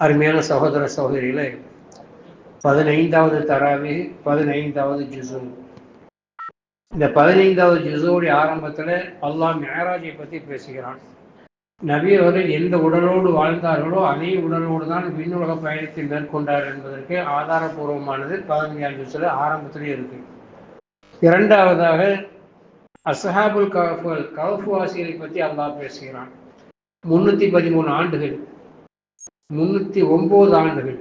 அருமையான சகோதர சகோதரிகளே, 15வது தராவி 15வது ஜுசு. இந்த 15வது ஜுசுவுடைய ஆரம்பத்தில் அல்லாஹ் மிஅராஜை பற்றி பேசுகிறான். நபி அவர்கள் எந்த உடலோடு வாழ்ந்தார்களோ அதே உடலோடு தான் விண்ணுலக பயணத்தை மேற்கொண்டார் என்பதற்கு ஆதாரபூர்வமானது 15ஆம் ஜுசுல ஆரம்பத்திலே இருக்கு. இரண்டாவதாக அஸ்ஹாபுல் கஹ்ஃபுல் கஹ்ஃபுவாசிகளை பற்றி அல்லாஹ் பேசுகிறான். 313 ஆண்டுகள் 309 ஆண்டுகள்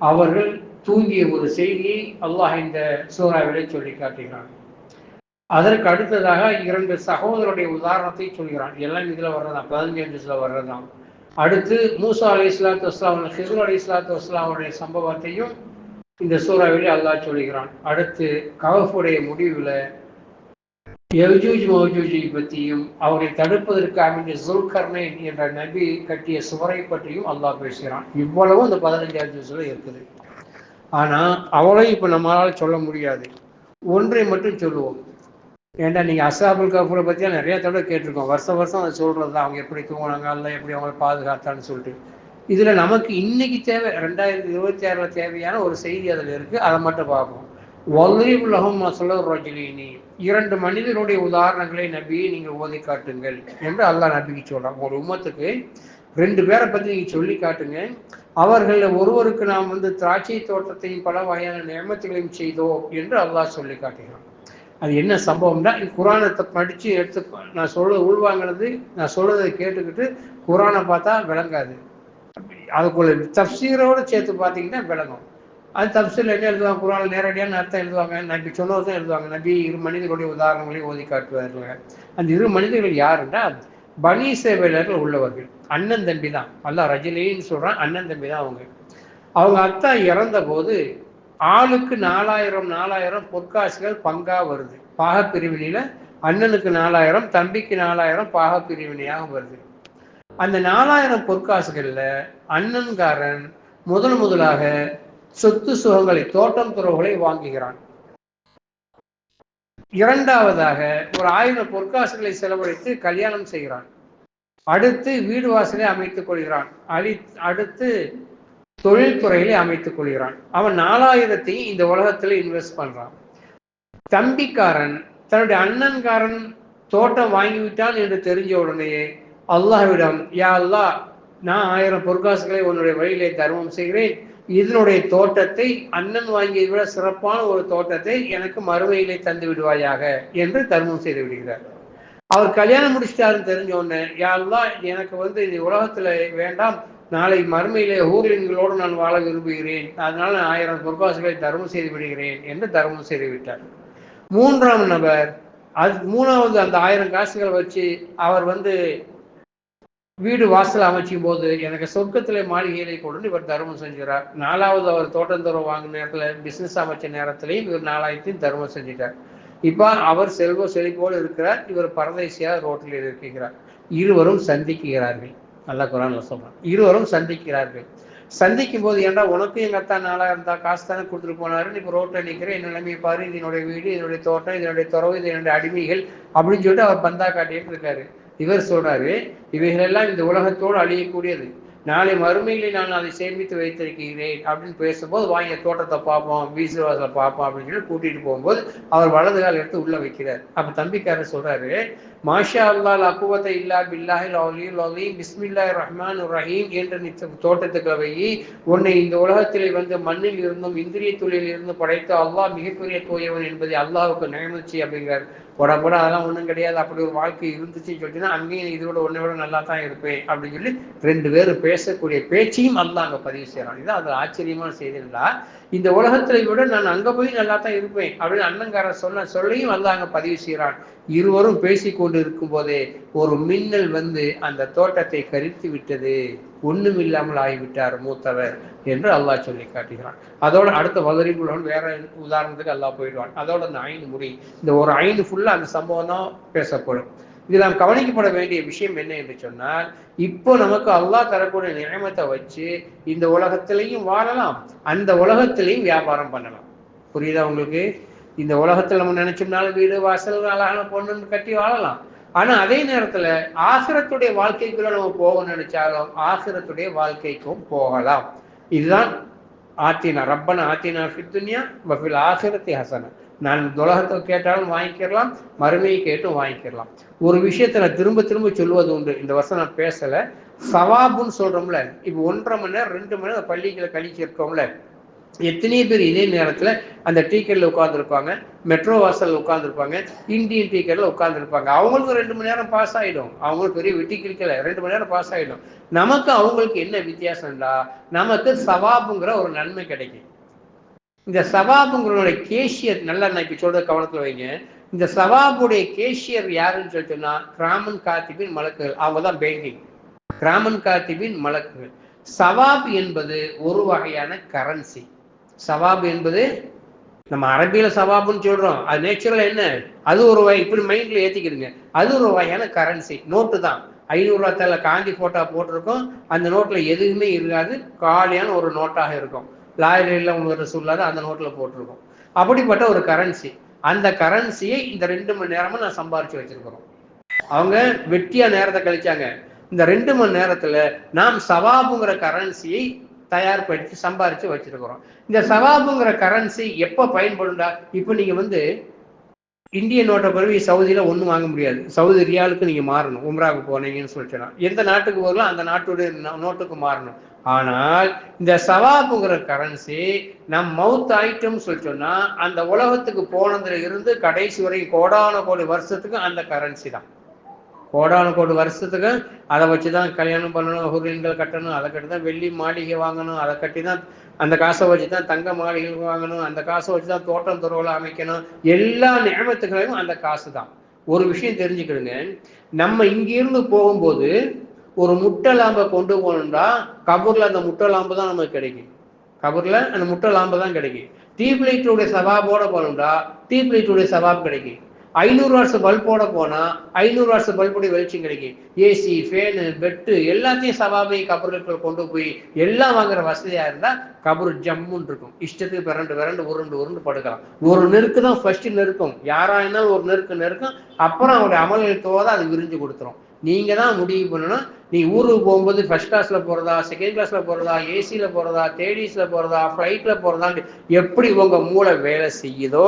அவர்கள் தூங்கிய ஒரு செய்தியை அல்லாஹ் இந்த சூறாவிலே சொல்லி காட்டுகிறான். அதற்கு அடுத்ததாக 2 சகோதரருடைய உதாரணத்தை சொல்கிறான். எல்லாம் இதுல வர்றதான், 15ஆம் ஜுஸ்ல வர்றதான். அடுத்து மூசா அலைஹிஸ்ஸலாத்து வஸ்ஸலாம், ஹித்ர் அலைஹிஸ்ஸலாத்து வஸ்ஸலாமுடைய சம்பவத்தையும் இந்த சூறாவிலே அல்லாஹ் சொல்கிறான். அடுத்து கஹ்ஃபுடைய முடிவுல யஜூஜ் மௌஜூஜை பற்றியும் அவரை தடுப்பதற்காக வேண்டிய ஸுல்கர்னைன் என்ற நபி கட்டிய சுவரை பற்றியும் அல்லாஹ் பேசுகிறான். இவ்வளவும் இந்த 15ஆம் ஜுஸ்ல இருக்குது. ஆனா அவளையும் இப்ப நம்மளால சொல்ல முடியாது. ஒன்றை மட்டும் சொல்லுவோம். ஏன்டா நீங்கள் அஸ்ஹாபுல் கஹ்ஃபுல பற்றியா நிறைய தடவை கேட்டிருக்கோம். வருஷம் அதை சொல்கிறது தான், அவங்க எப்படி தூங்கினாங்க, அல்ல எப்படி அவங்களை பாதுகாத்தான்னு சொல்லிட்டு. இதில் நமக்கு இன்னைக்கு தேவை 2026 தேவையான ஒரு செய்தி அதில் இருக்குது. அதை மட்டும் பார்ப்போம். வல்லிப் லஹும் மஸல ரஜுலைனி, 2 மனிதனுடைய உதாரணங்களை நபியை நீங்கள் ஓதி காட்டுங்கள் என்று அல்லாஹ் நபிக்கு சொல்கிறான். ஒரு உம்மத்துக்கு 2 பேரை பற்றி நீங்கள் சொல்லி காட்டுங்க. அவர்களில் ஒருவருக்கு நாம் திராட்சை தோட்டத்தையும் பல வகையான நியமத்துகளையும் செய்தோம் என்று அல்லாஹ் சொல்லி காட்டுகிறான். அது என்ன சம்பவம்னா, குரானை படித்து எடுத்து நான் சொல்றது உள்வாங்கிறது, நான் சொல்றதை கேட்டுக்கிட்டு குரானை பார்த்தா விளங்காது. அதுக்குள்ள தப்சீரோடு சேர்த்து பார்த்தீங்கன்னா விளங்கும். அது தப்சீரில் என்ன எழுதுவாங்க, குரானில் நேரடியான அர்த்தம் எழுதுவாங்க, நபி சொன்னதும் எழுதுவாங்க. நபி 2 மனிதர்களுடைய உதாரணங்களை ஓதி காட்டுவார்கள். அந்த 2 மனிதர்கள் யாருன்னா பனி இஸ்ரவேலர்கள் உள்ளவர்கள், அண்ணன் தம்பி தான். அல்லாஹ் ரஜுலைன்னு சொல்றான், அண்ணன் தம்பி தான் அவங்க. அவங்க அத்தா இறந்த போது ஆளுக்கு 4000 பொற்காசுகள் பங்கா வருது. பாக பிரிவினையில அண்ணனுக்கு 4000, தம்பிக்கு 4000 பாக பிரிவினையாக வருது. அந்த 4000 பொற்காசுகள்ல அண்ணன்காரன் முதலாக சொத்து சுகங்களை, தோட்டம் துறவுகளை வாங்குகிறான். இரண்டாவதாக ஒரு 1000 பொற்காசுகளை செலவழித்து கல்யாணம் செய்கிறான். அடுத்து வீடு வாசலை அமைத்துக் கொள்கிறான். அடுத்து தொழில்துறையிலே அமைத்துக் கொள்கிறான். அவன் 4000ஐயும் இந்த உலகத்துல இன்வெஸ்ட் பண்றான். தம்பிக்காரன் தன்னுடைய அண்ணன்காரன் தோட்டம் வாங்கிவிட்டான் என்று தெரிஞ்ச உடனேயே அல்லாஹ்விடம், யா அல்லாஹ், நான் 1000 பொற்காசுகளை உன்னுடைய வழியிலே தர்மம் செய்கிறேன், இதனுடைய தோட்டத்தை அண்ணன் வாங்கியதை விட சிறப்பான ஒரு தோட்டத்தை எனக்கு மறுமையிலே தந்து விடுவாயாக என்று தர்மம் செய்து விடுகிறார். அவர் கல்யாணம் முடிச்சிட்டாருன்னு தெரிஞ்ச உடனே, யா அல்லாஹ், எனக்கு இந்த உலகத்துல வேண்டாம், நாளை மறுமையிலே ஊர்லின்களோடு நான் வாழ விரும்புகிறேன், அதனால 1000 பொற்காசுகளை தர்மம் செய்து விடுகிறேன் என்று தர்மம் செய்து விட்டார். 3ஆம் நபர், மூணாவது அந்த 1000 காசுகள் வச்சு அவர் வீடு வாசல் அமைச்சும் போது எனக்கு சொர்க்கத்திலே மாளிகைகளை கொண்டு இவர் தர்மம் செஞ்சுறார். 4வது அவர் தோட்டந்தரம் வாங்கின நேரத்தில், பிசினஸ் அமைச்ச நேரத்திலையும் இவர் 4000 தர்மம் செஞ்சிட்டார். இப்ப அவர் செல்வ செழிப்போடு இருக்கிறார், இவர் பரதேசியாக ரோட்டில் இருக்கிறார். இருவரும் சந்திக்கிறார்கள். நல்லா குரான்ல சொல்றான், இருவரும் சந்திக்கிறார்கள். சந்திக்கும் போது, ஏன்டா உனக்கும் எங்க அத்தா 4000 தான் காசு தானே கொடுத்துட்டு போனாரு, இப்ப ரோட்ல நிற்கிறேன், என் நிலைமையை பாரு, இது என்னுடைய வீடு, இதனுடைய தோட்டம், இதனுடைய துறவு, இது என்னுடைய அடிமைகள் அப்படின்னு சொல்லிட்டு அவர் பந்தா காட்டிட்டு இருக்காரு. இவர் சொல்றாரு, இவைகளெல்லாம் இந்த உலகத்தோடு அழியக்கூடியது, நாளை மறுமையிலே நான் அதை சேமித்து வைத்திருக்கிறேன் அப்படின்னு பேசும்போது, வாங்கிய தோட்டத்தை பார்ப்போம், வீசுவாசலை பார்ப்போம் அப்படின்னு சொல்லி கூட்டிட்டு போகும்போது அவர் வலது கால் எடுத்து உள்ள வைக்கிறார். அப்ப தம்பிக்காரர் சொல்றாரு, மாஷா அல்லாஹ் லா குவத்த இல்லா பில்லாஹில் அலியுல் அலீம் பிஸ்மில்லாஹிர் ரஹ்மானிர் ரஹீம் என்ற தோட்டத்துக்கு வை, உன்னை இந்த உலகத்திலே மண்ணில் இருந்தும் இந்திரிய தொழிலில் இருந்து படைத்த அல்லாஹ் மிகப்பெரிய தூயவன் என்பதை அல்லாஹ்வுக்கு நியமிச்சு அப்படிங்கிறார். போட அதெல்லாம் ஒன்றும் கிடையாது, அப்படி ஒரு வாழ்க்கை இருந்துச்சுன்னு சொல்லிட்டுன்னா அங்கேயும் இதோட ஒன்றை விட நல்லா தான் இருப்பேன் அப்படின்னு சொல்லி 2 பேரும் பேசக்கூடிய பேச்சையும் அல்லாஹ் அங்கே பதிவு செய்யறான். இதுதான் அது ஆச்சரியமான செய்திகளா, இந்த உலகத்துல விட நான் அங்க போய் நல்லா தான் இருப்பேன் அப்படின்னு அண்ணங்காரன் சொல்லையும் அல்லாஹ் அங்க பதிவு செய்யறான். இருவரும் பேசிக்கொண்டு இருக்கும் போதே ஒரு மின்னல் அந்த தோட்டத்தை கரித்து விட்டது, ஒண்ணும் இல்லாமல் ஆகிவிட்டார் மூத்தவர் என்று அல்லாஹ் சொல்லி காட்டுகிறான். அதோட அடுத்த வதரிபுலன் வேற உதாரணத்துக்கு அல்லாஹ் போயிடுவான். அதோட அந்த 5 முடி, இந்த ஒரு 5 ஃபுல்லா அந்த சம்பவம் தான் பேசப்படும். இது நாம் கவனிக்கப்பட வேண்டிய விஷயம் என்ன என்று சொன்னால், இப்போ நமக்கு அல்லாஹ் தரக்கூடிய நியமத்தை வச்சு இந்த உலகத்திலையும் வாழலாம், அந்த உலகத்திலையும் வியாபாரம் பண்ணலாம். புரியுதா உங்களுக்கு? இந்த உலகத்துல நம்ம நினைச்சோம்னாலும் வீடு வாசல் அழகான பொண்ணுன்னு கட்டி வாழலாம், ஆனா அதே நேரத்துல ஆசிரத்துடைய வாழ்க்கைக்குள்ள நம்ம போக நினைச்சாலும் ஆசிரத்துடைய வாழ்க்கைக்கும் போகலாம். இதுதான் ஆத்தினா ரப்பனா ஆத்தினா ஃபித்துன்யா வஃபில் ஆசிரத்தி ஹசனா. நான் உலகத்தை கேட்டாலும் வாங்கிக்கிறலாம், மறுமையை கேட்டும் வாங்கிக்கிறலாம். ஒரு விஷயத்த நான் திரும்ப திரும்ப சொல்லுவது உண்டு, இந்த வருஷம் நான் பேசல. சவாபுன்னு சொல்றோம்ல, இப்போ 1.5 மணி நேரம் 2 மணி நேரம் பள்ளிகளை கழிச்சிருக்கோம்ல, எத்தனை பேர் இதே நேரத்தில் அந்த டீக்கெட்டில் உட்காந்துருப்பாங்க, மெட்ரோ வாசலில் உட்காந்துருப்பாங்க, இந்தியன் டீக்கெட்டில் உட்காந்துருப்பாங்க. அவங்களுக்கும் 2 மணி நேரம் பாஸ் ஆகிடும். அவங்களுக்கு பெரிய வெட்டி கிழிக்கல, 2 மணி நேரம் பாஸ் ஆகிடும். நமக்கு அவங்களுக்கு என்ன வித்தியாசம்டா, நமக்கு சவாபுங்கிற ஒரு நன்மை கிடைக்கும். இந்த சவாபுங்களுடைய கேஷியர், நல்லா நான் இப்போ சொல்ற கவனத்தில் வைங்க. இந்த சவாபுடைய கேஷியர் யாருன்னு சொல்லி சொன்னா கிராமன் காத்திபின் மலக்குகள். அவங்க தான் பேங்கிங். கிராமன் காத்திபின் மலக்குகள். சவாப் என்பது ஒரு வகையான கரன்சி. சவாப் என்பது நம்ம அரபியில சவாபுன்னு சொல்றோம், அது நேச்சுரல் என்ன, அது ஒரு வகை, இப்படி மைண்ட்ல ஏத்திக்கிடுங்க. அது ஒரு வகையான கரன்சி. நோட்டு தான். 500 ரூபா தலை காந்தி போட்டா போட்டிருக்கோம். அந்த நோட்ல எதுவுமே இருக்காது, காலியான ஒரு நோட்டாக இருக்கும். லாயில உங்களுக்கு சொல்லாத அந்த நோட்ல போட்டிருக்கோம். அப்படிப்பட்ட ஒரு கரன்சி. அந்த கரன்சியை இந்த 2 மணி நேரமும் நான் சம்பாரிச்சு வச்சிருக்கிறோம். அவங்க வெட்டியா நேரத்தை கழிச்சாங்க. இந்த 2 மணி நேரத்துல நாம் சவாபுங்கிற கரன்சியை தயார்படுத்தி சம்பாரிச்சு வச்சிருக்கிறோம். இந்த சவாபுங்கிற கரன்சி எப்ப பயன்படுண்டா, இப்ப நீங்க இந்தியன் நோட்டை பிறகு சவுதியில ஒன்றும் வாங்க முடியாது. சவுதி ரியாலுக்கு நீங்க மாறணும். உம்ராவுக்கு போனீங்கன்னு சொல்லிட்டேன். எந்த நாட்டுக்கு போகலாம் அந்த நாட்டுடைய நோட்டுக்கு மாறணும். ஆனால் இந்த சவாபுங்கிற கரன்சி நம் மவுத் ஐட்டம் சொல்லிட்டோம்னா அந்த உலகத்துக்கு போனதுல இருந்து கடைசி வரை கோடான கோடி வருஷத்துக்கு அந்த கரன்சி தான். கோடான கோடி வருஷத்துக்கு அதை வச்சுதான் கல்யாணம் பண்ணணும், ஹுரியன்கள் கட்டணும், அதை கட்டி தான் வெள்ளி மாளிகை வாங்கணும், அதை கட்டி தான் அந்த காசை வச்சு தான் தங்க மாளிகை வாங்கணும், அந்த காசை வச்சு தான் தோட்டம் துறவுல அமைக்கணும். எல்லா நியமத்துகளையும் அந்த காசு தான். ஒரு விஷயம் தெரிஞ்சுக்கிடுங்க, நம்ம இங்கிருந்து போகும்போது ஒரு முட்டை லாம்பை கொண்டு போகணும்டா கபூர்ல அந்த முட்டை லாம்பு தான் நமக்கு கிடைக்கும். கபூர்ல அந்த முட்டை லாம்பு தான் கிடைக்கும். டீப் லைட்டுடைய சவாபோட போகணும்டா டீப் லைட்டுடைய சவாப் கிடைக்கும். 500 வாட்ஸ் பல்போட போனா 500 வாட்ஸ் பல்புடைய வெளிச்சம் கிடைக்கும். ஏசி, ஃபேனு, பெட்டு எல்லாத்தையும் சவாபை கபர்களுக்குள்ள கொண்டு போய் எல்லாம் வாங்குற வசதியா இருந்தா கபரு ஜம்முன்னு இருக்கும். இஷ்டத்துக்கு விரண்டு உருண்டு படுக்கலாம். ஒரு நெருக்கு தான் ஃபர்ஸ்ட் நெருக்கும். யாரா இருந்தாலும் ஒரு நெருக்கும். அப்புறம் அவருடைய அமல்கள் தோத அது விரிஞ்சு கொடுத்துரும். நீங்க தான் முடிவு பண்ணணும். நீ ஊருக்கு போகும்போது ஃபர்ஸ்ட் கிளாஸ்ல போறதா, செகண்ட் கிளாஸ்ல போறதா, ஏசியில போறதா, தேர்டிஸ்ல போறதா, ஃபிளைட்ல போறதான்னு எப்படி உங்க மூளை வேலை செய்யுதோ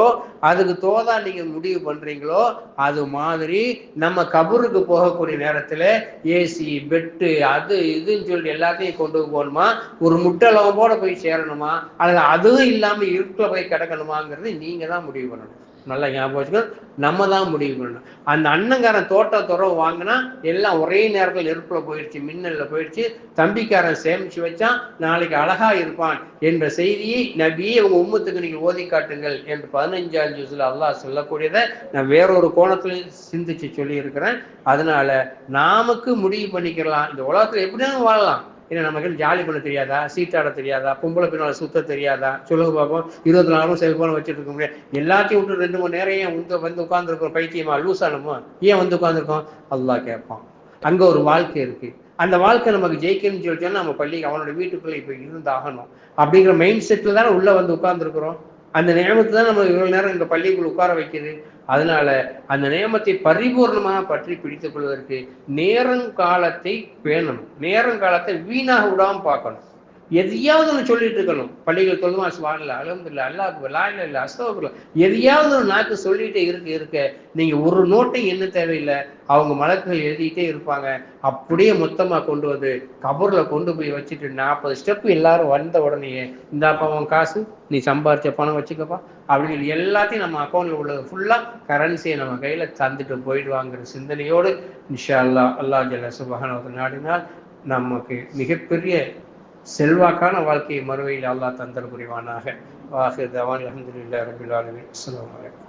அதுக்கு தோதா நீங்க முடிவு பண்றீங்களோ அது மாதிரி நம்ம கபூருக்கு போகக்கூடிய நேரத்துல ஏசி, பெட்டு, அது இதுன்னு சொல்லிட்டு எல்லாத்தையும் கொண்டு போகணுமா, ஒரு முட்டளவோட போய் சேரணுமா, அல்லது அதுவும் இல்லாம இருட்டுல போய் கிடக்கணுமாங்கிறது நீங்க தான் முடிவு பண்ணணும். நல்லா ஞாபகம் வச்சுக்கணும். நம்ம தான் முடிவு பண்ணணும். அந்த அண்ணங்காரன் தோட்ட துறவு வாங்கினா எல்லாம் ஒரே நேரத்தில் நெருப்புல போயிடுச்சு, மின்னல்ல போயிடுச்சு. தம்பிக்காரன் சேமிச்சு வச்சா நாளைக்கு அழகா இருப்பான் என்ற செய்தியை நபியே உங்க உம்மத்துக்கு நீங்க ஓதி காட்டுங்கள் என்று 15ஆம் ஜுஸ்ல அல்லாஹ் சொல்லக்கூடியதை நான் வேறொரு கோணத்துல சிந்திச்சு சொல்லி இருக்கிறேன். அதனால நாமக்கு முடிவு பண்ணிக்கலாம். இந்த உலகத்துல எப்படினாலும் வாழலாம். ஏன்னா நமக்கு ஜாலி பண்ண தெரியாதா, சீட்டாட தெரியாதா, பொம்பளை பின்னால சுத்த தெரியாதா, சொல்லுங்க பார்ப்போம். 24 மணி செல்போனை வச்சுட்டு இருக்க முடியாது. எல்லாத்தையும் விட்டு 2 மணி நேரம் ஏன் வந்து உட்காந்துருக்கோம், பைத்தியமா லூசானமோ ஏன் வந்து உட்காந்துருக்கோம், அல்லாஹ் கேட்பான். அங்க ஒரு வாழ்க்கை இருக்கு. அந்த வாழ்க்கை நமக்கு ஜெயிக்கணும்னு சொல்லிச்சோன்னா நம்ம பள்ளிக்கு அவனோட வீட்டுக்குள்ள இப்ப இருந்தாகணும் அப்படிங்கிற மைண்ட் செட்ல தானே உள்ள வந்து உட்கார்ந்துருக்கிறோம். அந்த நியமத்தை தான் நம்ம இவ்வளவு நேரம் இந்த பள்ளிக்குள் உட்கார வைக்குது. அதனால அந்த நியமத்தை பரிபூர்ணமாக பற்றி பிடித்துக் கொள்வதற்கு நேரங்காலத்தை பேணணும். நேரங்காலத்தை வீணாக விடாம பார்க்கணும். எதையாவது ஒன்று சொல்லிட்டு இருக்கணும். பள்ளிகள் சொல்லுமா சுவான்ல அலமதுல்ல அல்லாஹ் லாயில இல்லை அஸ்தகுஃபிருல்லாஹ், எதையாவது ஒரு நாக்கு சொல்லிட்டே இருக்க நீங்க ஒரு நோட்டை என்ன தேவையில்லை. அவங்க மலக்குகள் எழுதிட்டே இருப்பாங்க. அப்படியே மொத்தமா கொண்டு வந்து கபூர்ல கொண்டு போய் வச்சுட்டு 40 ஸ்டெப் எல்லாரும் வந்த உடனே இந்தாப்பா உன் காசு, நீ சம்பாரிச்ச பணம் வச்சுக்கப்பா அப்படின்னு எல்லாத்தையும் நம்ம அக்கௌண்ட்ல உள்ளது ஃபுல்லா கரன்சியை நம்ம கையில தந்துட்டு போயிடுவாங்கிற சிந்தனையோடு இன்ஷா அல்லாஹ் அல்லாஹ் ஜல்ல சுப்ஹானஹு நாடினால் நமக்கு மிகப்பெரிய செல்வாக்கான வாழ்க்கையை மறுவையில் அல்லாஹ் தந்தல் புரிவானாக. வாஹிர் தவான் அல்ஹம்துலில்லாஹி ரப்பில் ஆலமீன். அஸ்ஸலாமு அலைக்கும்.